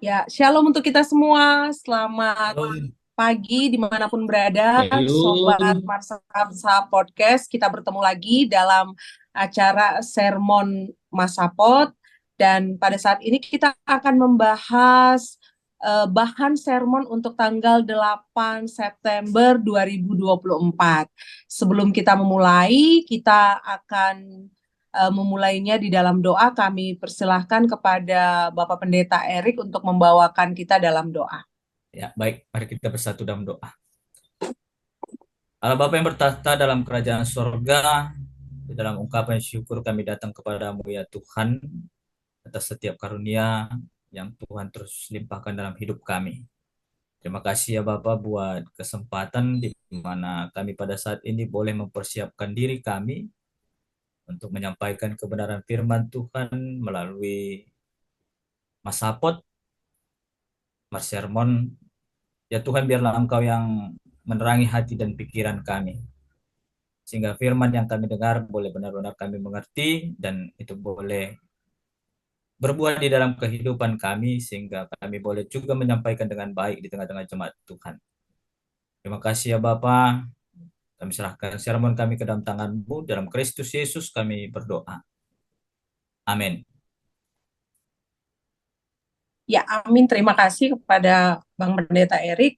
Ya, shalom untuk kita semua. Selamat Halo, pagi dimanapun berada, Sobat halo. Marsapsa Podcast. Kita bertemu lagi dalam acara Sermon Masapot. Dan pada saat ini kita akan membahas bahan sermon untuk tanggal 8 September 2024. Sebelum kita memulai, kita akan memulainya di dalam doa. Kami persilahkan kepada Bapak Pendeta Erik untuk membawakan kita dalam doa. Ya, baik. Mari kita bersatu dalam doa. Allah Bapa yang bertahta dalam kerajaan sorga, di dalam ungkapan syukur kami datang kepadamu ya Tuhan, atas setiap karunia yang Tuhan terus limpahkan dalam hidup kami. Terima kasih ya Bapak buat kesempatan di mana kami pada saat ini boleh mempersiapkan diri kami untuk menyampaikan kebenaran firman Tuhan melalui Masapot, Mas Sermon. Ya Tuhan, biarlah Engkau yang menerangi hati dan pikiran kami, sehingga firman yang kami dengar boleh benar-benar kami mengerti dan itu boleh berbuah di dalam kehidupan kami, sehingga kami boleh juga menyampaikan dengan baik di tengah-tengah jemaat Tuhan. Terima kasih ya Bapa, kami serahkan sermon kami ke dalam tangan-Mu, dalam Kristus Yesus kami berdoa. Amin. Ya, amin. Terima kasih kepada Bang Pendeta Erik.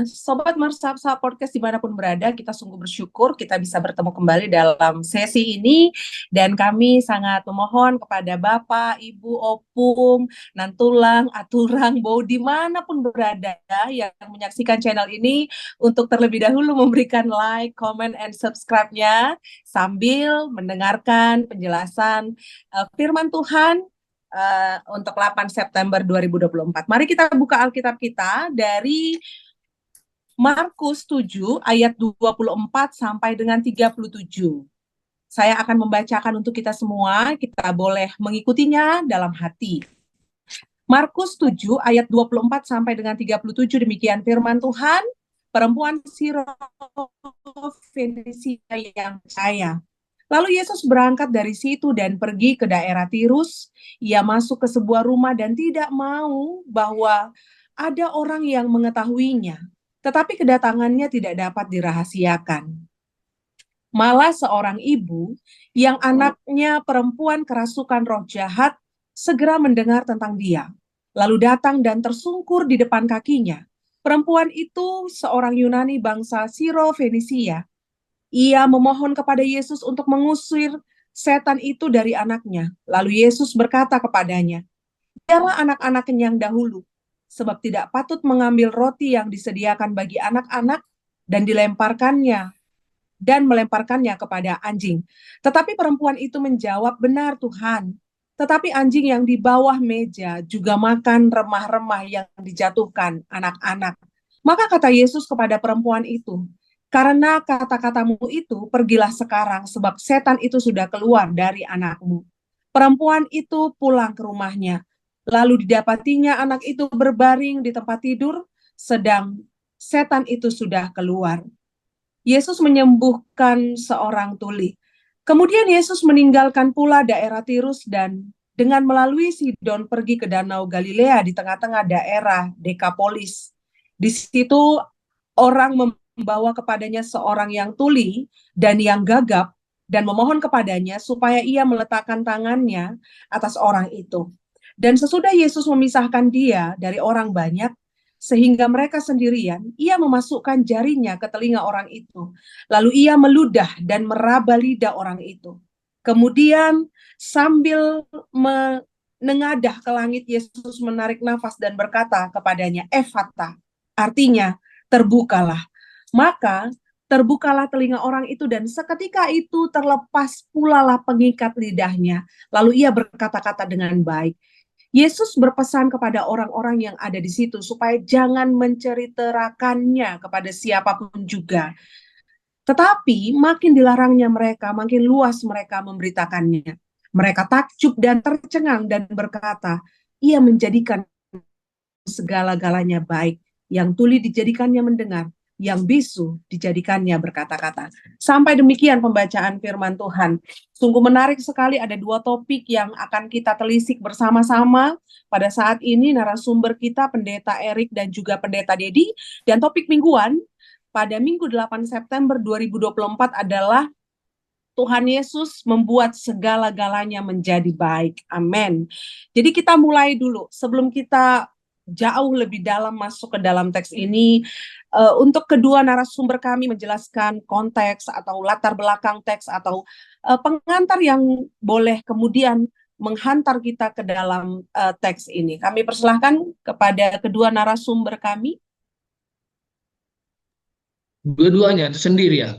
Sobat Marsapsa Podcast dimanapun berada, kita sungguh bersyukur kita bisa bertemu kembali dalam sesi ini. Dan kami sangat memohon kepada Bapak, Ibu, Opung, Nantulang, Aturang, Bau, dimanapun berada yang menyaksikan channel ini, untuk terlebih dahulu memberikan like, comment, and subscribe-nya sambil mendengarkan penjelasan firman Tuhan untuk 8 September 2024. Mari kita buka Alkitab kita dari Markus 7 ayat 24 sampai dengan 37. Saya akan membacakan untuk kita semua, kita boleh mengikutinya dalam hati. Markus 7 ayat 24 sampai dengan 37, demikian firman Tuhan. Perempuan Sirofenisia yang kaya. Lalu Yesus berangkat dari situ dan pergi ke daerah Tirus. Ia masuk ke sebuah rumah dan tidak mau bahwa ada orang yang mengetahuinya. Tetapi kedatangannya tidak dapat dirahasiakan. Malah seorang ibu yang anaknya perempuan kerasukan roh jahat segera mendengar tentang dia. Lalu datang dan tersungkur di depan kakinya. Perempuan itu seorang Yunani bangsa Siro-Fenisia. Ia memohon kepada Yesus untuk mengusir setan itu dari anaknya. Lalu Yesus berkata kepadanya, "Biarlah anak-anak kenyang dahulu, sebab tidak patut mengambil roti yang disediakan bagi anak-anak dan melemparkannya kepada anjing." Tetapi perempuan itu menjawab, "Benar Tuhan, tetapi anjing yang di bawah meja juga makan remah-remah yang dijatuhkan anak-anak." Maka kata Yesus kepada perempuan itu, "Karena kata-katamu itu, pergilah sekarang, sebab setan itu sudah keluar dari anakmu." Perempuan itu pulang ke rumahnya. Lalu didapatinya anak itu berbaring di tempat tidur, sedang setan itu sudah keluar. Yesus menyembuhkan seorang tuli. Kemudian Yesus meninggalkan pula daerah Tirus dan dengan melalui Sidon pergi ke Danau Galilea di tengah-tengah daerah Dekapolis. Di situ orang membawa kepadanya seorang yang tuli dan yang gagap dan memohon kepadanya supaya ia meletakkan tangannya atas orang itu. Dan sesudah Yesus memisahkan dia dari orang banyak, sehingga mereka sendirian, ia memasukkan jarinya ke telinga orang itu. Lalu ia meludah dan meraba lidah orang itu. Kemudian sambil menengadah ke langit, Yesus menarik nafas dan berkata kepadanya, "Efata," artinya terbukalah. Maka terbukalah telinga orang itu dan seketika itu terlepas pula lah pengikat lidahnya. Lalu ia berkata-kata dengan baik. Yesus berpesan kepada orang-orang yang ada di situ supaya jangan menceritakannya kepada siapapun juga. Tetapi makin dilarangnya mereka, makin luas mereka memberitakannya. Mereka takjub dan tercengang dan berkata, "Ia menjadikan segala-galanya baik. Yang tuli dijadikannya mendengar. yang bisu dijadikannya berkata-kata. Sampai demikian pembacaan firman Tuhan. Sungguh menarik sekali, ada dua topik yang akan kita telisik bersama-sama pada saat ini. Narasumber kita Pendeta Erik dan juga Pendeta Dedi. Dan topik mingguan pada Minggu 8 September 2024 adalah Tuhan Yesus membuat segala-galanya menjadi baik. Amin. Jadi kita mulai dulu. Sebelum kita jauh lebih dalam masuk ke dalam teks ini, untuk kedua narasumber kami menjelaskan konteks atau latar belakang teks atau pengantar yang boleh kemudian menghantar kita ke dalam teks ini. Kami persilahkan kepada kedua narasumber kami. Dua-duanya itu sendiri ya?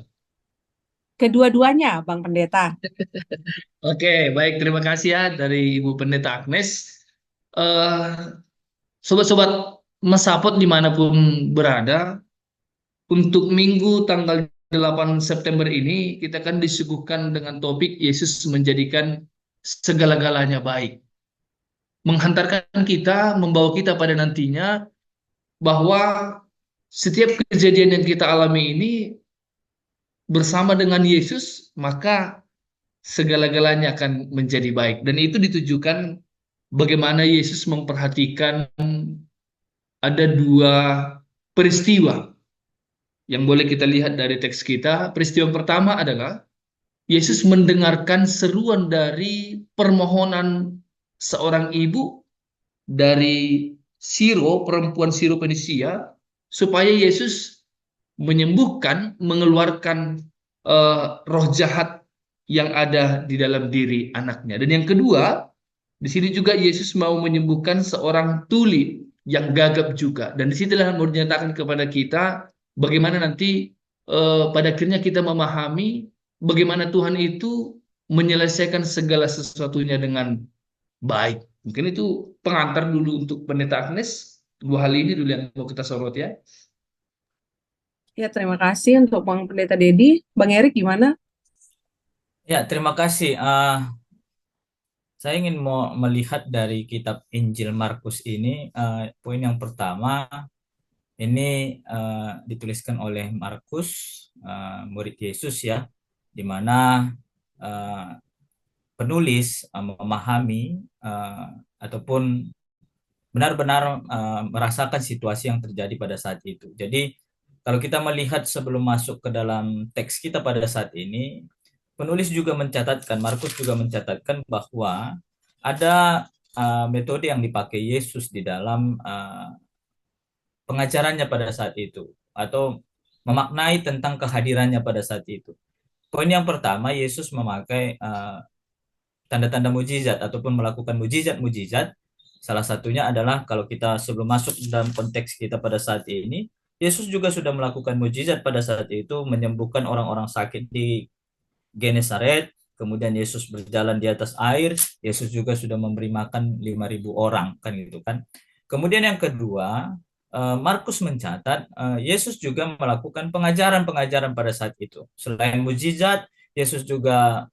Kedua-duanya, Bang Pendeta. Oke, baik. Terima kasih ya dari Ibu Pendeta Agnes. Eh, Sobat-sobat Mesapot dimanapun berada, untuk Minggu tanggal 8 September ini kita akan disuguhkan dengan topik Yesus menjadikan segala-galanya baik. Menghantarkan kita, membawa kita pada nantinya bahwa setiap kejadian yang kita alami ini bersama dengan Yesus, maka segala-galanya akan menjadi baik. Dan itu ditujukan bagaimana Yesus memperhatikan ada dua peristiwa yang boleh kita lihat dari teks kita. Peristiwa pertama adalah Yesus mendengarkan seruan dari permohonan seorang ibu dari Siro, perempuan Siro Fenisia, supaya Yesus menyembuhkan, mengeluarkan roh jahat yang ada di dalam diri anaknya. Dan yang kedua, di sini juga Yesus mau menyembuhkan seorang tuli yang gagap juga. Dan disitulah mau dinyatakan kepada kita bagaimana nanti pada akhirnya kita memahami bagaimana Tuhan itu menyelesaikan segala sesuatunya dengan baik. Mungkin itu pengantar dulu untuk Pendeta Agnes. Dua hal ini dulu yang mau kita sorot ya. Ya, terima kasih untuk Bang Pendeta Dedi. Bang Erik gimana? Ya, terima kasih. Saya ingin mau melihat dari kitab Injil Markus ini, poin yang pertama, ini dituliskan oleh Markus, murid Yesus ya, di mana penulis memahami ataupun benar-benar merasakan situasi yang terjadi pada saat itu. Jadi kalau kita melihat sebelum masuk ke dalam teks kita pada saat ini, penulis juga mencatatkan, Markus juga mencatatkan bahwa ada metode yang dipakai Yesus di dalam pengajarannya pada saat itu, atau memaknai tentang kehadirannya pada saat itu. Poin yang pertama, Yesus memakai tanda-tanda mujizat ataupun melakukan mujizat-mujizat. Salah satunya adalah kalau kita sebelum masuk dalam konteks kita pada saat ini, Yesus juga sudah melakukan mujizat pada saat itu, menyembuhkan orang-orang sakit di Genesaret. Kemudian Yesus berjalan di atas air. Yesus juga sudah memberi makan 5.000 orang, kan gitu kan. Kemudian yang kedua, Markus mencatat Yesus juga melakukan pengajaran-pengajaran pada saat itu. Selain mujizat, Yesus juga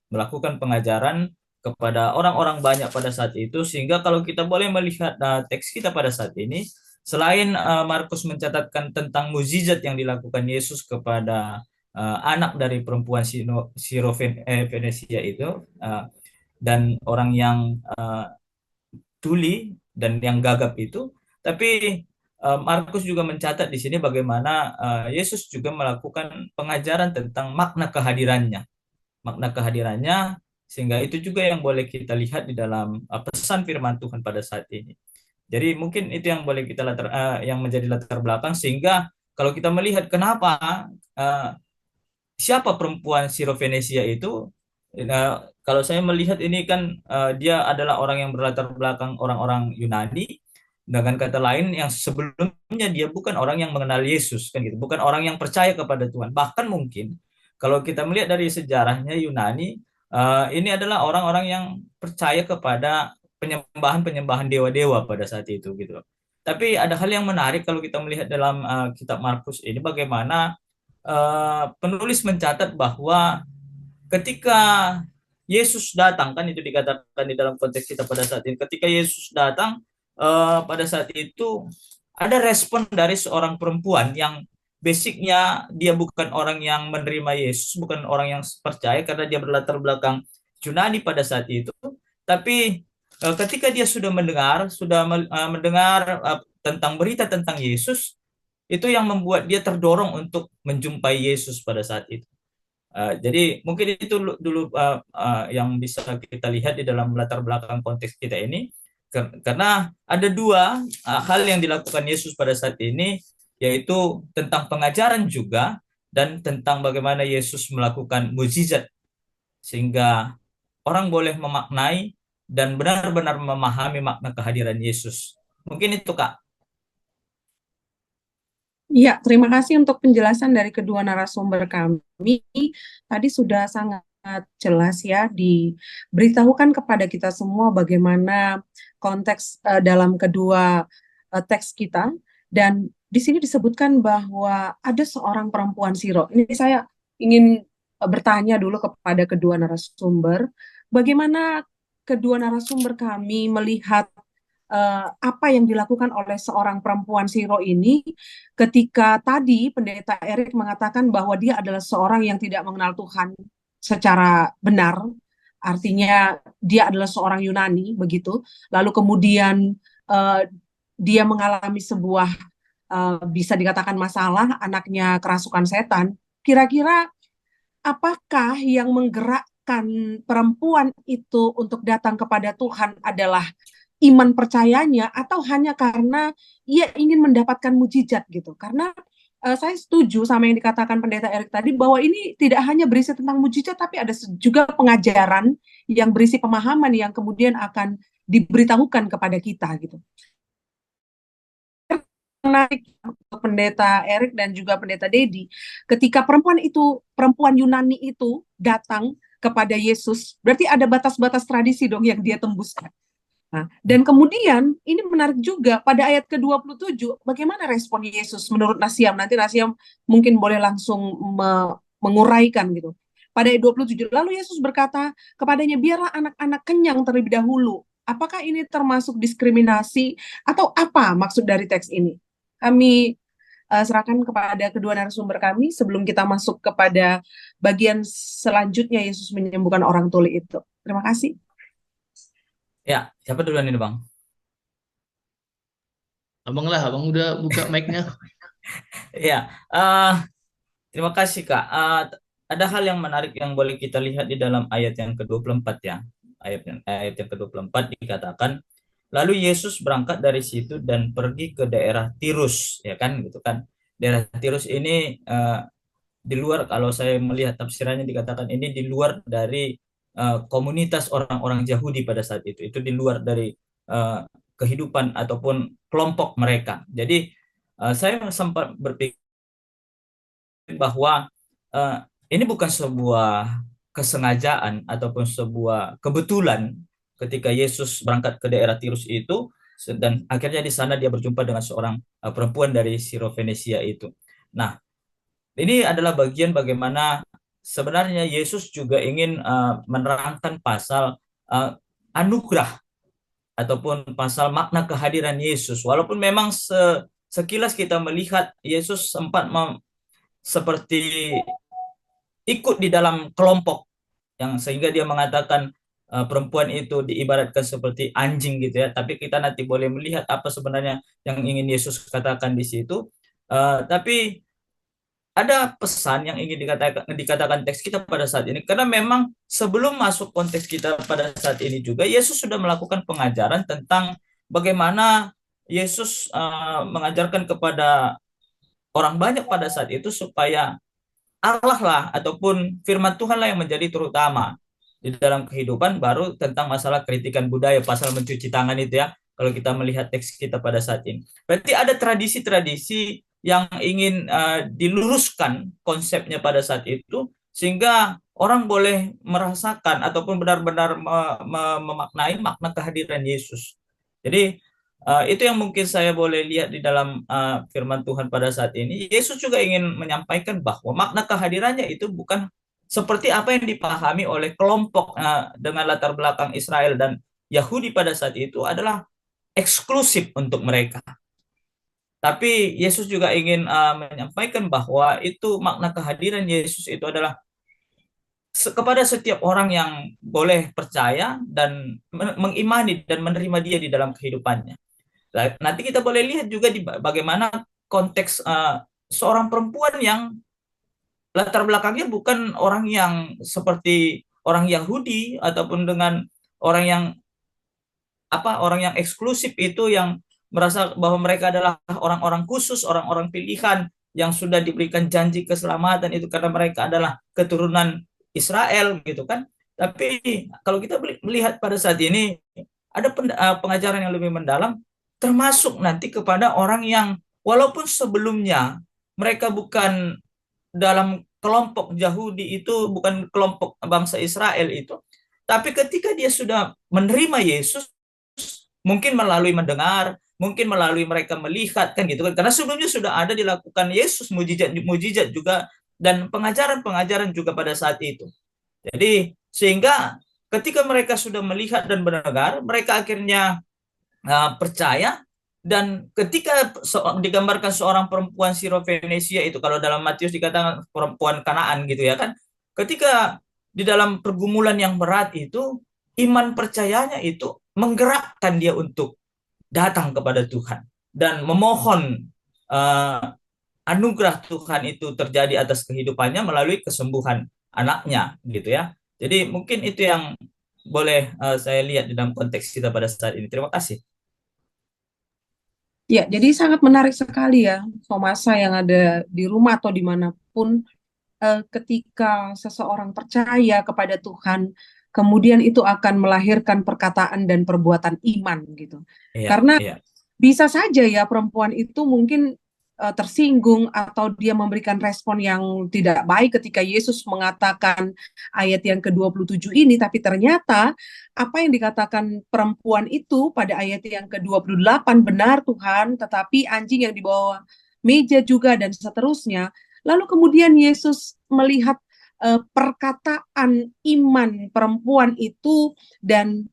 melakukan pengajaran kepada orang-orang banyak pada saat itu, sehingga kalau kita boleh melihat teks kita pada saat ini, selain Markus mencatatkan tentang mukjizat yang dilakukan Yesus kepada anak dari perempuan Siro Venesia itu, dan orang yang tuli dan yang gagap itu, tapi Markus juga mencatat di sini bagaimana Yesus juga melakukan pengajaran tentang makna kehadirannya, sehingga itu juga yang boleh kita lihat di dalam pesan firman Tuhan pada saat ini. Jadi mungkin itu yang boleh kita yang menjadi latar belakang, sehingga kalau kita melihat kenapa siapa perempuan Venesia itu, kalau saya melihat ini kan dia adalah orang yang berlatar belakang orang-orang Yunani. Dengan kata lain, yang sebelumnya dia bukan orang yang mengenal Yesus, kan gitu, bukan orang yang percaya kepada Tuhan. Bahkan mungkin kalau kita melihat dari sejarahnya Yunani, ini adalah orang-orang yang percaya kepada penyembahan-penyembahan dewa-dewa pada saat itu gitu. Tapi ada hal yang menarik kalau kita melihat dalam kitab Markus ini, bagaimana penulis mencatat bahwa ketika Yesus datang, kan itu dikatakan di dalam konteks kita pada saat ini, ketika Yesus datang pada saat itu ada respon dari seorang perempuan yang basicnya dia bukan orang yang menerima Yesus, bukan orang yang percaya karena dia berlatar belakang Yunani pada saat itu. Tapi ketika dia sudah mendengar tentang berita tentang Yesus, itu yang membuat dia terdorong untuk menjumpai Yesus pada saat itu. Jadi mungkin itu dulu yang bisa kita lihat di dalam latar belakang konteks kita ini, karena ada dua hal yang dilakukan Yesus pada saat ini, yaitu tentang pengajaran juga dan tentang bagaimana Yesus melakukan mukjizat sehingga orang boleh memaknai dan benar-benar memahami makna kehadiran Yesus. Mungkin itu, Kak. Ya, terima kasih untuk penjelasan dari kedua narasumber kami. Tadi sudah sangat jelas ya diberitahukan kepada kita semua bagaimana konteks dalam kedua teks kita, dan di sini disebutkan bahwa ada seorang perempuan Siro. Ini saya ingin bertanya dulu kepada kedua narasumber, bagaimana kedua narasumber kami melihat apa yang dilakukan oleh seorang perempuan Siro ini ketika tadi Pendeta Erik mengatakan bahwa dia adalah seorang yang tidak mengenal Tuhan secara benar, artinya dia adalah seorang Yunani begitu, lalu kemudian dia mengalami sebuah bisa dikatakan masalah, anaknya kerasukan setan. Kira-kira apakah yang menggerakkan perempuan itu untuk datang kepada Tuhan adalah iman percayanya, atau hanya karena ia ingin mendapatkan mujizat gitu? Karena saya setuju sama yang dikatakan Pendeta Erik tadi, bahwa ini tidak hanya berisi tentang mujizat, tapi ada juga pengajaran yang berisi pemahaman yang kemudian akan diberitahukan kepada kita gitu. Menarik Pendeta Erik dan juga Pendeta Dedi, ketika perempuan Yunani itu datang kepada Yesus, berarti ada batas-batas tradisi dong yang dia tembuskan. Nah, dan kemudian ini menarik juga pada ayat ke-27, bagaimana respon Yesus menurut Nasiam. Nanti Nasiam mungkin boleh langsung menguraikan gitu. Pada ayat 27, lalu Yesus berkata kepadanya, biarlah anak-anak kenyang terlebih dahulu. Apakah ini termasuk diskriminasi atau apa maksud dari teks ini? Kami serahkan kepada kedua narasumber kami sebelum kita masuk kepada bagian selanjutnya, Yesus menyembuhkan orang tuli itu. Terima kasih. Ya, siapa duluan ini, Bang? Abang lah, abang udah buka mic-nya. Ya, terima kasih, Kak. Ada hal yang menarik yang boleh kita lihat di dalam ayat yang ke-24 ya. Ayat yang ke-24 dikatakan, lalu Yesus berangkat dari situ dan pergi ke daerah Tirus, ya kan, gitu kan. Daerah Tirus ini di luar, kalau saya melihat tafsirannya dikatakan ini di luar dari komunitas orang-orang Yahudi pada saat itu. Itu di luar dari kehidupan ataupun kelompok mereka. Jadi saya sempat berpikir bahwa ini bukan sebuah kesengajaan ataupun sebuah kebetulan ketika Yesus berangkat ke daerah Tirus itu, dan akhirnya di sana dia berjumpa dengan seorang perempuan dari Sirofenisia itu. Nah, ini adalah bagian bagaimana sebenarnya Yesus juga ingin menerangkan pasal anugerah ataupun pasal makna kehadiran Yesus. Walaupun memang sekilas kita melihat Yesus sempat seperti ikut di dalam kelompok yang sehingga dia mengatakan perempuan itu diibaratkan seperti anjing gitu ya. Tapi kita nanti boleh melihat apa sebenarnya yang ingin Yesus katakan di situ. Tapi ada pesan yang ingin dikatakan teks kita pada saat ini, karena memang sebelum masuk konteks kita pada saat ini juga Yesus sudah melakukan pengajaran tentang bagaimana Yesus mengajarkan kepada orang banyak pada saat itu supaya Allah lah ataupun firman Tuhan lah yang menjadi terutama di dalam kehidupan, baru tentang masalah kritikan budaya, pasal mencuci tangan itu ya, kalau kita melihat teks kita pada saat ini. Berarti ada tradisi-tradisi yang ingin diluruskan konsepnya pada saat itu, sehingga orang boleh merasakan ataupun benar-benar memaknai makna kehadiran Yesus. Jadi itu yang mungkin saya boleh lihat di dalam firman Tuhan pada saat ini. Yesus juga ingin menyampaikan bahwa makna kehadirannya itu bukan seperti apa yang dipahami oleh kelompok dengan latar belakang Israel dan Yahudi pada saat itu adalah eksklusif untuk mereka. Tapi Yesus juga ingin menyampaikan bahwa itu makna kehadiran Yesus itu adalah kepada setiap orang yang boleh percaya dan mengimani dan menerima dia di dalam kehidupannya. Nanti kita boleh lihat juga di bagaimana konteks seorang perempuan yang latar belakangnya bukan orang yang seperti orang Yahudi ataupun dengan orang yang orang yang eksklusif itu yang merasa bahwa mereka adalah orang-orang khusus, orang-orang pilihan yang sudah diberikan janji keselamatan itu karena mereka adalah keturunan Israel gitu kan. Tapi kalau kita melihat pada saat ini ada pengajaran yang lebih mendalam termasuk nanti kepada orang yang walaupun sebelumnya mereka bukan dalam kelompok Yahudi itu, bukan kelompok bangsa Israel itu, tapi ketika dia sudah menerima Yesus, mungkin melalui mendengar, mungkin melalui mereka melihat kan gitu kan. Karena sebelumnya sudah ada dilakukan Yesus mujizat-mujizat juga dan pengajaran-pengajaran juga pada saat itu. Jadi sehingga ketika mereka sudah melihat dan mendengar, mereka akhirnya percaya. Dan ketika digambarkan seorang perempuan Sirofenesia itu, kalau dalam Matius dikatakan perempuan Kanaan gitu ya kan, ketika di dalam pergumulan yang berat itu, iman percayanya itu menggerakkan dia untuk datang kepada Tuhan dan memohon anugerah Tuhan itu terjadi atas kehidupannya melalui kesembuhan anaknya gitu ya. Jadi mungkin itu yang boleh saya lihat di dalam konteks kita pada saat ini. Terima kasih. Ya, jadi sangat menarik sekali ya, Somasa yang ada di rumah atau dimanapun, ketika seseorang percaya kepada Tuhan, kemudian itu akan melahirkan perkataan dan perbuatan iman gitu. Iya, Karena iya. bisa saja ya perempuan itu mungkin tersinggung atau dia memberikan respon yang tidak baik ketika Yesus mengatakan ayat yang ke-27 ini, tapi ternyata apa yang dikatakan perempuan itu pada ayat yang ke-28 benar Tuhan, tetapi anjing yang dibawa meja juga dan seterusnya. Lalu kemudian Yesus melihat perkataan iman perempuan itu dan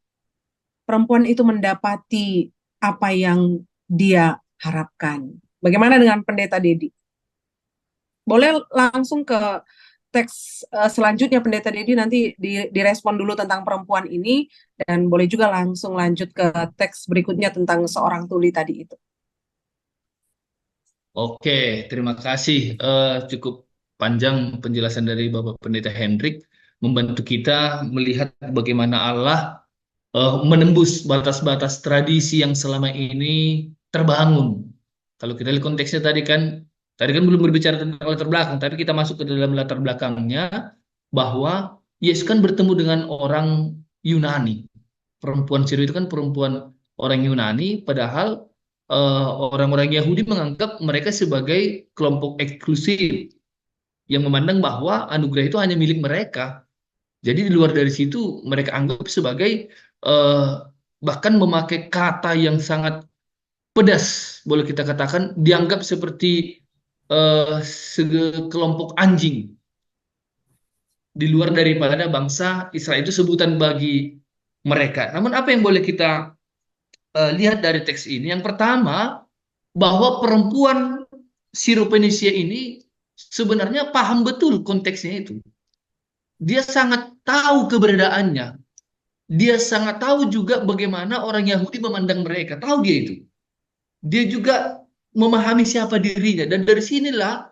perempuan itu mendapati apa yang dia harapkan. Bagaimana dengan Pendeta Dedi? Boleh langsung ke teks selanjutnya Pendeta Dedi, nanti direspon dulu tentang perempuan ini, dan boleh juga langsung lanjut ke teks berikutnya tentang seorang tuli tadi itu. Oke, terima kasih. Cukup panjang penjelasan dari Bapak Pendeta Hendrik, membantu kita melihat bagaimana Allah menembus batas-batas tradisi yang selama ini terbangun. Kalau kita lihat konteksnya tadi kan belum berbicara tentang latar belakang, tapi kita masuk ke dalam latar belakangnya bahwa Yesus kan bertemu dengan orang Yunani. Perempuan Syria itu kan perempuan orang Yunani, padahal orang-orang Yahudi menganggap mereka sebagai kelompok eksklusif yang memandang bahwa anugerah itu hanya milik mereka. Jadi di luar dari situ mereka anggap sebagai eh, bahkan memakai kata yang sangat pedas, boleh kita katakan dianggap seperti sekelompok anjing di luar daripada bangsa Israel, itu sebutan bagi mereka. Namun apa yang boleh kita lihat dari teks ini? Yang pertama, bahwa perempuan Sirofenisia ini sebenarnya paham betul konteksnya itu. Dia sangat tahu keberadaannya. Dia sangat tahu juga bagaimana orang Yahudi memandang mereka. Tahu dia itu. Dia juga memahami siapa dirinya. Dan dari sinilah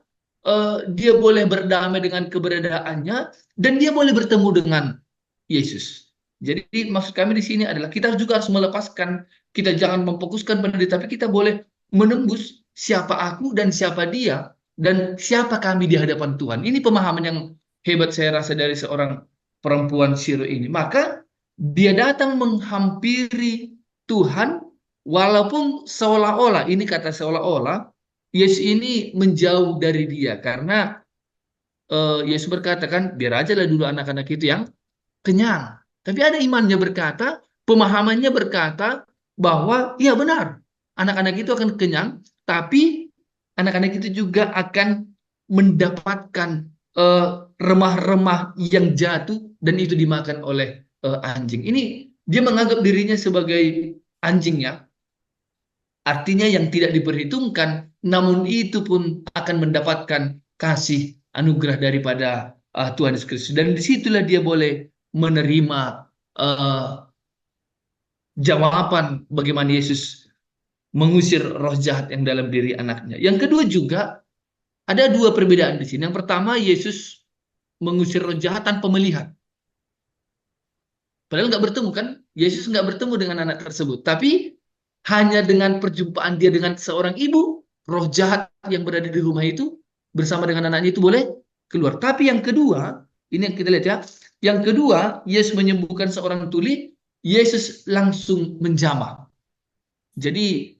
dia boleh berdamai dengan keberadaannya. Dan dia boleh bertemu dengan Yesus. Jadi maksud kami di sini adalah kita juga harus melepaskan, kita jangan memfokuskan pada diri, tapi kita boleh menembus siapa aku dan siapa dia dan siapa kami di hadapan Tuhan. Ini pemahaman yang hebat saya rasa dari seorang perempuan Syiro ini. Maka dia datang menghampiri Tuhan walaupun seolah-olah, ini kata seolah-olah, Yesus ini menjauh dari dia karena Yesus berkata kan, biar aja lah dulu anak-anak itu yang kenyang. Tapi ada imannya berkata, pemahamannya berkata bahwa iya benar, anak-anak itu akan kenyang, tapi anak-anak itu juga akan mendapatkan remah-remah yang jatuh dan itu dimakan oleh anjing. Ini dia menganggap dirinya sebagai anjing ya. artinya yang tidak diperhitungkan, namun itu pun akan mendapatkan kasih anugerah daripada Tuhan Yesus Kristus. Dan disitulah dia boleh menerima uh, jawaban bagaimana Yesus mengusir roh jahat yang dalam diri anaknya. Yang kedua juga ada dua perbedaan di sini. Yang pertama, Yesus mengusir roh jahat tanpa melihat. Padahal nggak bertemu kan? Yesus nggak bertemu dengan anak tersebut. Tapi hanya dengan perjumpaan dia dengan seorang ibu, roh jahat yang berada di rumah itu bersama dengan anaknya itu boleh keluar. Tapi yang kedua, ini yang kita lihat ya. Yang kedua, Yesus menyembuhkan seorang tuli, Yesus langsung menjamah. Jadi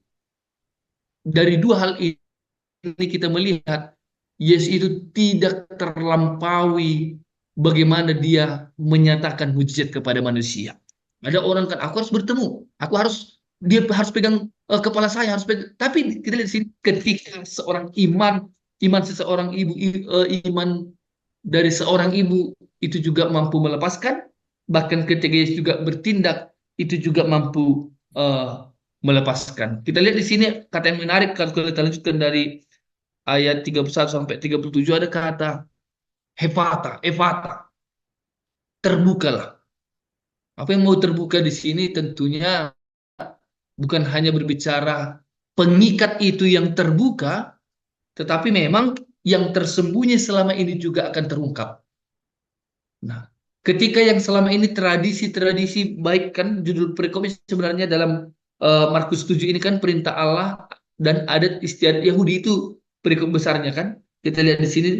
dari dua hal ini kita melihat Yesus itu tidak terlampaui bagaimana dia menyatakan mujizat kepada manusia. Ada orang kan, aku harus bertemu, dia harus pegang kepala saya, harus pegang. Tapi kita lihat di sini ketika seorang iman seseorang ibu, iman dari seorang ibu itu juga mampu melepaskan, bahkan ketika Yesus juga bertindak itu juga mampu melepaskan. Kita lihat di sini kata yang menarik kalau kita lanjutkan dari ayat 31 sampai 37 ada kata efata, terbukalah. Apa yang mau terbuka di sini tentunya bukan hanya berbicara pengikat itu yang terbuka, tetapi memang yang tersembunyi selama ini juga akan terungkap. Nah, ketika yang selama ini tradisi-tradisi baik kan judul perikopnya sebenarnya dalam Markus 7 ini kan perintah Allah dan adat istiadat Yahudi itu perikop besarnya kan. Kita lihat di sini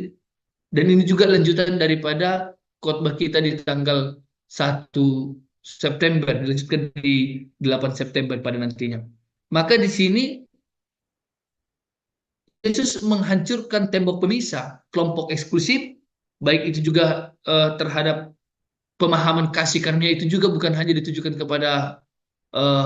dan ini juga lanjutan daripada khotbah kita di tanggal 1 September, dilanjutkan di 8 September pada nantinya. Maka di sini Yesus menghancurkan tembok pemisah, kelompok eksklusif, baik itu juga terhadap pemahaman kasih karunia itu juga bukan hanya ditujukan kepada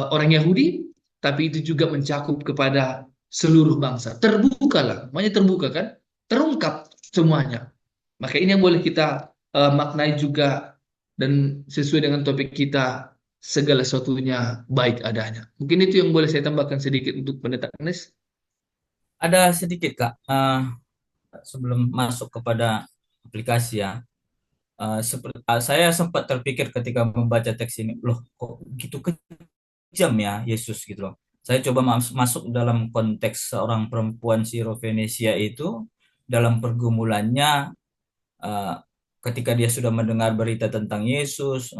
orang Yahudi, tapi itu juga mencakup kepada seluruh bangsa. Terbukalah, namanya terbuka kan, terungkap semuanya. Maka ini yang boleh kita maknai juga dan sesuai dengan topik kita, segala sesuatunya baik adanya. Mungkin itu yang boleh saya tambahkan sedikit untuk Pendeta Agnes. Ada sedikit Kak, sebelum masuk kepada aplikasi ya. Saya sempat terpikir ketika membaca teks ini, loh kok gitu kejam ya Yesus gitu loh. Saya coba masuk dalam konteks seorang perempuan Siro-Venesia itu dalam pergumulannya ketika dia sudah mendengar berita tentang Yesus,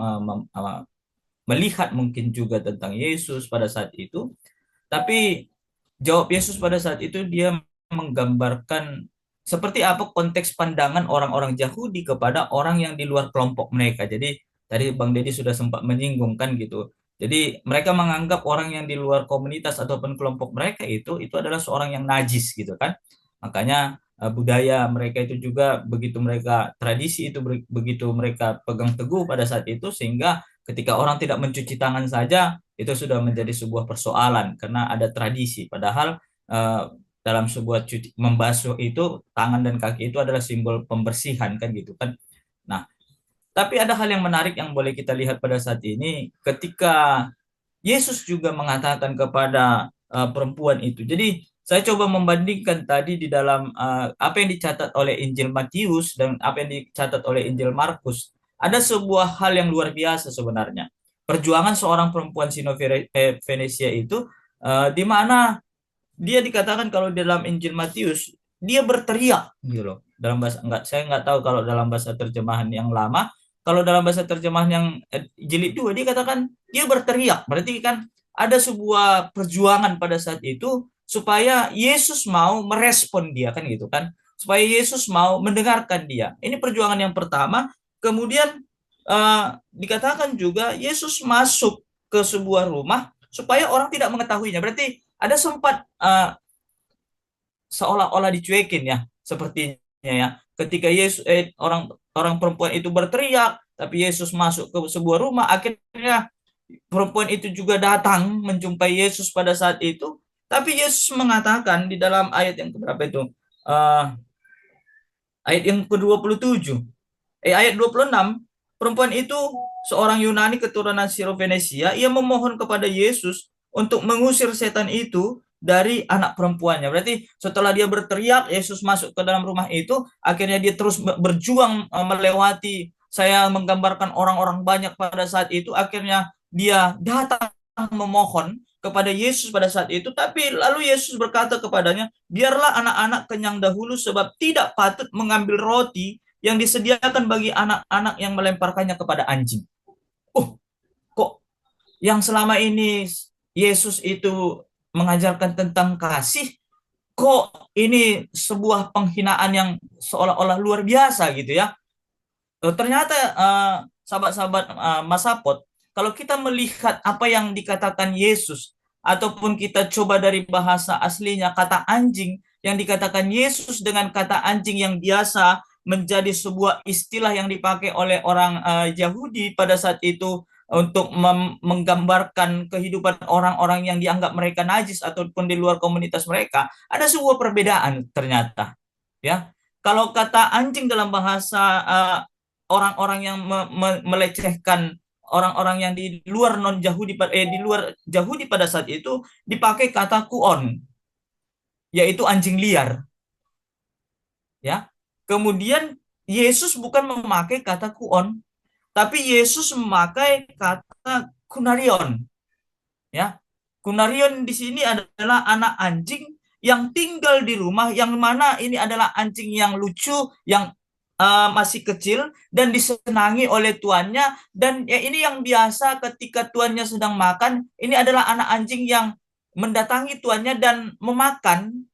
melihat mungkin juga tentang Yesus pada saat itu, tapi jawab Yesus pada saat itu dia menggambarkan seperti apa konteks pandangan orang-orang Yahudi kepada orang yang di luar kelompok mereka. Jadi tadi Bang Deddy sudah sempat menyinggung kan gitu. Jadi mereka menganggap orang yang di luar komunitas ataupun kelompok mereka itu adalah seorang yang najis gitu kan. Makanya budaya mereka itu juga begitu mereka tradisi itu begitu mereka pegang teguh pada saat itu sehingga ketika orang tidak mencuci tangan saja itu sudah menjadi sebuah persoalan karena ada tradisi. Padahal dalam sebuah membasuh itu tangan dan kaki itu adalah simbol pembersihan kan gitu kan. Nah, tapi ada hal yang menarik yang boleh kita lihat pada saat ini ketika Yesus juga mengatakan kepada perempuan itu. Jadi saya coba membandingkan tadi di dalam apa yang dicatat oleh Injil Matius dan apa yang dicatat oleh Injil Markus. Ada sebuah hal yang luar biasa sebenarnya. Perjuangan seorang perempuan Sino-Venesia itu di mana dia dikatakan kalau dalam Injil Matius dia berteriak gitu loh. Dalam bahasa saya nggak tahu kalau dalam bahasa terjemahan yang lama, kalau dalam bahasa terjemahan yang jilid 2 dia katakan dia berteriak. Berarti kan ada sebuah perjuangan pada saat itu supaya Yesus mau merespon dia kan gitu kan. Supaya Yesus mau mendengarkan dia. Ini perjuangan yang pertama. Kemudian dikatakan juga Yesus masuk ke sebuah rumah supaya orang tidak mengetahuinya. Berarti ada sempat seolah-olah dicuekin ya sepertinya ya. Ketika Yesus orang perempuan itu berteriak, tapi Yesus masuk ke sebuah rumah, akhirnya perempuan itu juga datang menjumpai Yesus pada saat itu. Tapi Yesus mengatakan di dalam ayat yang keberapa itu? Ayat yang ke-27. Ayat 26, perempuan itu seorang Yunani keturunan Siro-Venesia, ia memohon kepada Yesus untuk mengusir setan itu dari anak perempuannya. Berarti setelah dia berteriak, Yesus masuk ke dalam rumah itu, akhirnya dia terus berjuang melewati. Saya menggambarkan orang-orang banyak pada saat itu, akhirnya dia datang memohon kepada Yesus pada saat itu, tapi lalu Yesus berkata kepadanya, biarlah anak-anak kenyang dahulu sebab tidak patut mengambil roti yang disediakan bagi anak-anak yang melemparkannya kepada anjing. Kok yang selama ini Yesus itu mengajarkan tentang kasih, kok ini sebuah penghinaan yang seolah-olah luar biasa gitu ya. Ternyata sahabat-sahabat Mas Sapot, kalau kita melihat apa yang dikatakan Yesus, ataupun kita coba dari bahasa aslinya kata anjing, yang dikatakan Yesus dengan kata anjing yang biasa menjadi sebuah istilah yang dipakai oleh orang Yahudi pada saat itu untuk menggambarkan kehidupan orang-orang yang dianggap mereka najis ataupun di luar komunitas mereka. Ada sebuah perbedaan ternyata, ya. Kalau kata anjing dalam bahasa orang-orang yang melecehkan orang-orang yang di luar non Yahudi di luar Yahudi pada saat itu dipakai kata kuon, yaitu anjing liar, ya. Kemudian Yesus bukan memakai kata kuon, tapi Yesus memakai kata kunarion, ya. Kunarion di sini adalah anak anjing yang tinggal di rumah, yang mana ini adalah anjing yang lucu, yang masih kecil dan disenangi oleh tuannya, dan ya ini yang biasa ketika tuannya sedang makan, ini adalah anak anjing yang mendatangi tuannya dan memakan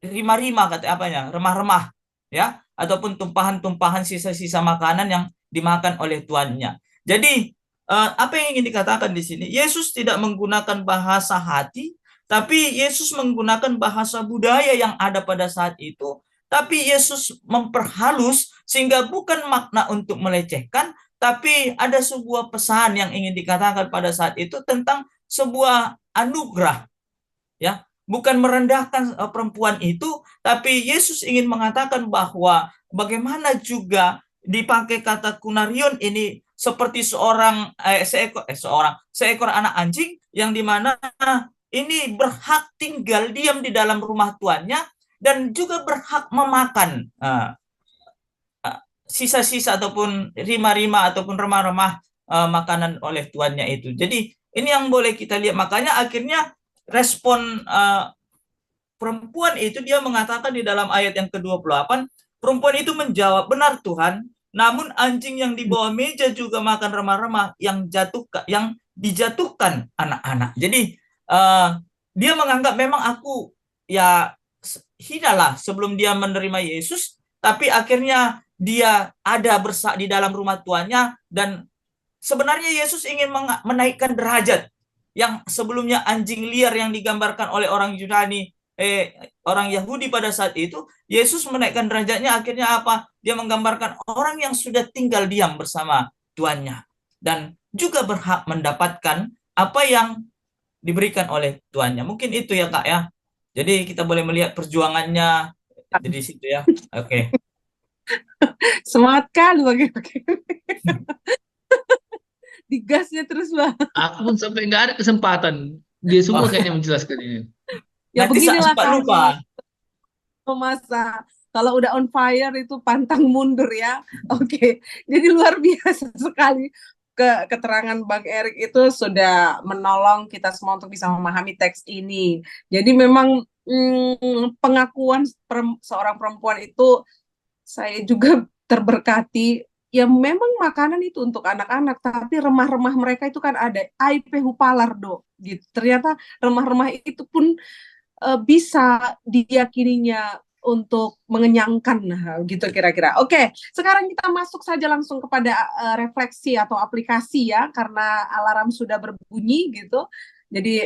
rima-rima, kata apanya, remah-remah, ya, ataupun tumpahan-tumpahan sisa-sisa makanan yang dimakan oleh tuannya. Jadi apa yang ingin dikatakan di sini? Yesus tidak menggunakan bahasa hati, tapi Yesus menggunakan bahasa budaya yang ada pada saat itu. Tapi Yesus memperhalus sehingga bukan makna untuk melecehkan, tapi ada sebuah pesan yang ingin dikatakan pada saat itu tentang sebuah anugerah, ya. Bukan merendahkan perempuan itu, tapi Yesus ingin mengatakan bahwa bagaimana juga dipakai kata kunarion ini seperti seekor anak anjing yang dimana ini berhak tinggal diam di dalam rumah tuannya dan juga berhak memakan sisa-sisa ataupun rima-rima ataupun remah-remah makanan oleh tuannya itu. Jadi ini yang boleh kita lihat. Makanya akhirnya respon perempuan itu, dia mengatakan di dalam ayat yang ke-28, perempuan itu menjawab, benar Tuhan, namun anjing yang di bawah meja juga makan remah-remah yang dijatuhkan anak-anak. Jadi dia menganggap memang aku ya hinalah sebelum dia menerima Yesus, tapi akhirnya dia ada di dalam rumah tuannya, dan sebenarnya Yesus ingin menaikkan derajat yang sebelumnya anjing liar yang digambarkan oleh orang Yunani, orang Yahudi pada saat itu. Yesus menaikkan derajatnya, akhirnya apa? Dia menggambarkan orang yang sudah tinggal diam bersama tuannya dan juga berhak mendapatkan apa yang diberikan oleh tuannya. Mungkin itu ya Kak ya. Jadi kita boleh melihat perjuangannya di situ ya. Oke. Semangat kali bagi digasnya terus Bang. Aku pun sampai nggak ada kesempatan. Dia semua kayaknya menjelaskan ini. Ya Nanti beginilah sempat lupa. masa kalau udah on fire itu pantang mundur ya. Oke. Jadi luar biasa sekali keterangan Bang Erik itu sudah menolong kita semua untuk bisa memahami teks ini. Jadi memang pengakuan seorang perempuan itu saya juga terberkati. Ya memang makanan itu untuk anak-anak, tapi remah-remah mereka itu kan ada IP Hupalardo gitu. Ternyata remah-remah itu pun bisa diyakininya untuk mengenyangkan, nah, gitu kira-kira. Oke, sekarang kita masuk saja langsung kepada refleksi atau aplikasi ya, karena alarm sudah berbunyi gitu. Jadi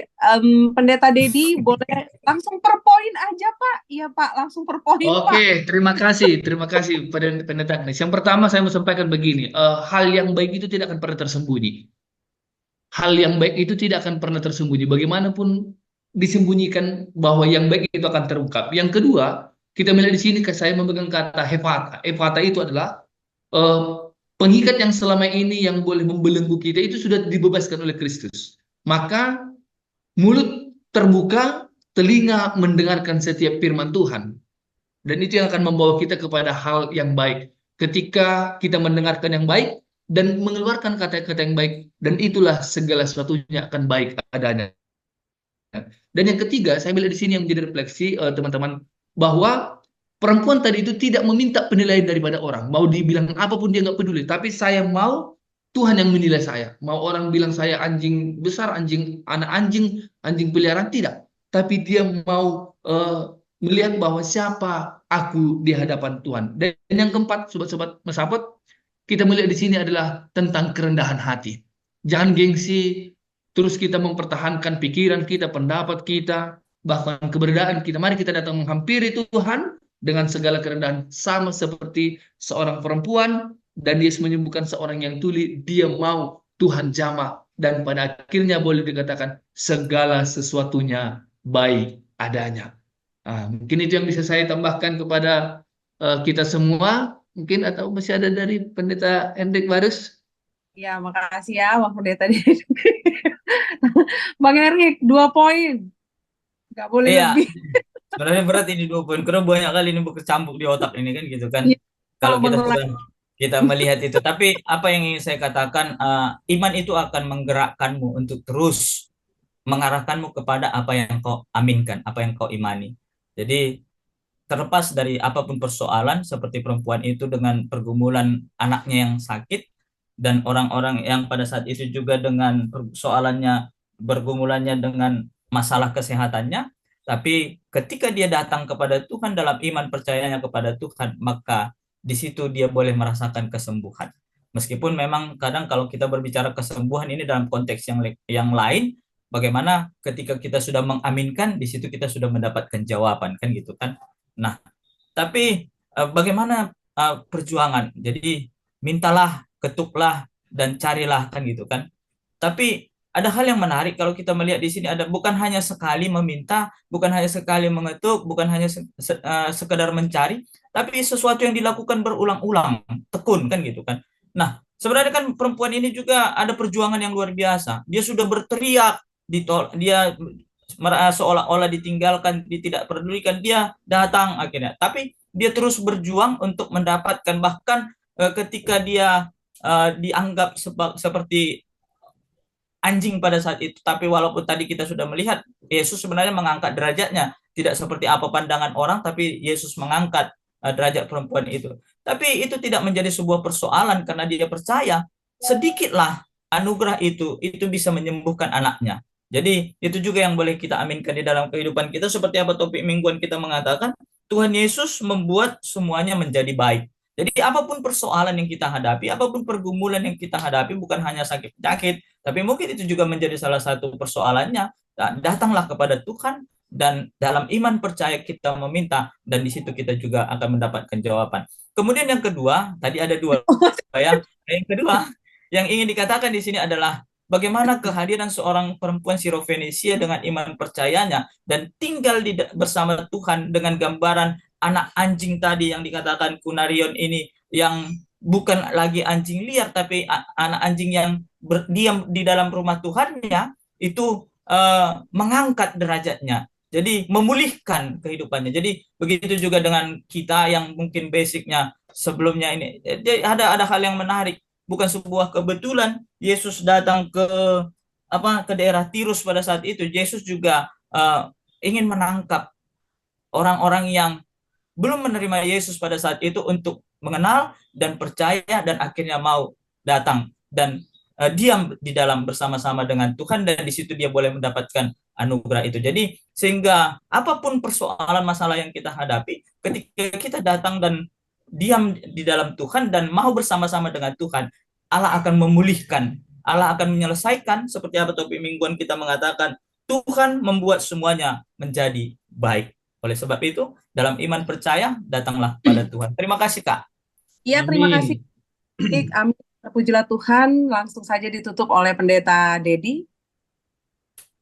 Pendeta Dedi boleh langsung per poin aja Pak. Iya Pak, langsung per poin Pak. Oke, terima kasih Pendeta Agnes. Yang pertama saya mau sampaikan begini, hal yang baik itu tidak akan pernah tersembunyi. Hal yang baik itu tidak akan pernah tersembunyi. Bagaimanapun disembunyikan, bahwa yang baik itu akan terungkap. Yang kedua, kita melihat di sini saya memegang kata hepata. Hepata itu adalah pengikat yang selama ini yang boleh membelenggu kita itu sudah dibebaskan oleh Kristus. Maka mulut terbuka telinga mendengarkan setiap firman Tuhan. Dan itu yang akan membawa kita kepada hal yang baik. Ketika kita mendengarkan yang baik dan mengeluarkan kata-kata yang baik, dan itulah segala sesuatunya akan baik adanya. Dan yang ketiga, saya bilang di sini yang menjadi refleksi teman-teman, bahwa perempuan tadi itu tidak meminta penilaian daripada orang. Mau dibilang apapun dia nggak peduli. Tapi saya mau Tuhan yang menilai saya. Mau orang bilang saya anjing besar, anak anjing, anjing peliharaan, tidak. Tapi dia mau melihat bahwa siapa aku di hadapan Tuhan. Dan yang keempat, sobat-sobat Mesapot, kita melihat di sini adalah tentang kerendahan hati. Jangan gengsi, terus kita mempertahankan pikiran kita, pendapat kita, bahkan keberadaan kita. Mari kita datang menghampiri Tuhan dengan segala kerendahan, sama seperti seorang perempuan, dan Yesus menyembuhkan seorang yang tuli. Dia mau Tuhan jamah, dan pada akhirnya boleh dikatakan segala sesuatunya baik adanya. Mungkin itu yang bisa saya tambahkan kepada kita semua. Mungkin atau masih ada dari Pendeta Hendrik Barus? Ya, makasih ya Bang Pendeta. Bang Erik, 2 poin. Nggak boleh Iya, lebih. sebenarnya berat ini 2 poin karena banyak kali ini berkecambuk di otak ini kan gitu kan. Iya, Kalau kita mengulang. sudah kita melihat itu, tapi apa yang ingin saya katakan, iman itu akan menggerakkanmu untuk terus mengarahkanmu kepada apa yang kau aminkan, apa yang kau imani. Jadi terlepas dari apapun persoalan, seperti perempuan itu dengan pergumulan anaknya yang sakit, dan orang-orang yang pada saat itu juga dengan persoalannya, bergumulannya dengan masalah kesehatannya, tapi ketika dia datang kepada Tuhan dalam iman percayanya kepada Tuhan, maka di situ dia boleh merasakan kesembuhan. Meskipun memang kadang kalau kita berbicara kesembuhan ini dalam konteks yang lain, bagaimana ketika kita sudah mengaminkan, di situ kita sudah mendapatkan jawaban kan gitu kan. Nah, tapi bagaimana perjuangan? Jadi mintalah, ketuklah, dan carilah kan gitu kan. Tapi ada hal yang menarik kalau kita melihat di sini, ada bukan hanya sekali meminta, bukan hanya sekali mengetuk, bukan hanya sekedar mencari, tapi sesuatu yang dilakukan berulang-ulang, tekun kan gitu kan. Nah, sebenarnya kan perempuan ini juga ada perjuangan yang luar biasa. Dia sudah berteriak, dia seolah-olah ditinggalkan, tidak pedulikan, dia datang akhirnya. Tapi dia terus berjuang untuk mendapatkan, bahkan ketika dia dianggap seperti anjing pada saat itu. Tapi walaupun tadi kita sudah melihat Yesus sebenarnya mengangkat derajatnya, tidak seperti apa pandangan orang, tapi Yesus mengangkat derajat perempuan itu. Tapi itu tidak menjadi sebuah persoalan karena dia percaya sedikitlah anugerah itu bisa menyembuhkan anaknya. Jadi itu juga yang boleh kita aminkan di dalam kehidupan kita, seperti apa topik mingguan kita mengatakan, Tuhan Yesus membuat semuanya menjadi baik. Jadi apapun persoalan yang kita hadapi, apapun pergumulan yang kita hadapi, bukan hanya sakit penyakit, tapi mungkin itu juga menjadi salah satu persoalannya. Datanglah kepada Tuhan, dan dalam iman percaya kita meminta, dan di situ kita juga akan mendapatkan jawaban. Kemudian yang kedua, tadi ada dua ya. Yang kedua yang ingin dikatakan di sini adalah bagaimana kehadiran seorang perempuan Sirofenisia dengan iman percayanya dan tinggal bersama Tuhan dengan gambaran anak anjing tadi yang dikatakan Kunarion ini, yang bukan lagi anjing liar tapi anak anjing yang berdiam di dalam rumah Tuhannya, itu mengangkat derajatnya. Jadi memulihkan kehidupannya. Jadi begitu juga dengan kita yang mungkin basicnya sebelumnya ini. Jadi ada hal yang menarik. Bukan sebuah kebetulan Yesus datang ke daerah Tirus pada saat itu. Yesus juga ingin menangkap orang-orang yang belum menerima Yesus pada saat itu untuk mengenal dan percaya, dan akhirnya mau datang dan diam di dalam bersama-sama dengan Tuhan, dan di situ dia boleh mendapatkan anugerah itu. Jadi sehingga apapun persoalan masalah yang kita hadapi, ketika kita datang dan diam di dalam Tuhan dan mau bersama-sama dengan Tuhan, Allah akan memulihkan, Allah akan menyelesaikan, seperti apa topik mingguan kita mengatakan, Tuhan membuat semuanya menjadi baik. Oleh sebab itu, dalam iman percaya, datanglah pada Tuhan. Terima kasih, Kak. Iya, terima kasih. Amin. Amin. Terpujilah Tuhan. Langsung saja ditutup oleh Pendeta Dedi.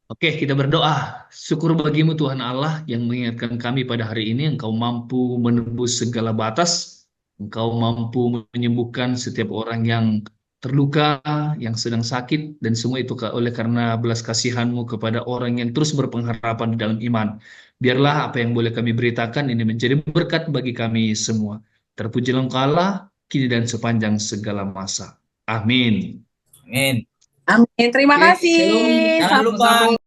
Oke, kita berdoa. Syukur bagimu Tuhan Allah yang mengingatkan kami pada hari ini. Engkau mampu menembus segala batas. Engkau mampu menyembuhkan setiap orang yang terluka, yang sedang sakit, dan semua itu oleh karena belas kasihan-Mu kepada orang yang terus berpengharapan di dalam iman. Biarlah apa yang boleh kami beritakan ini menjadi berkat bagi kami semua. Terpujilah Engkau Allah, kini dan sepanjang segala masa. Amin. Amin. Amin. Terima Oke, kasih. shalom. Jangan Sampai lupa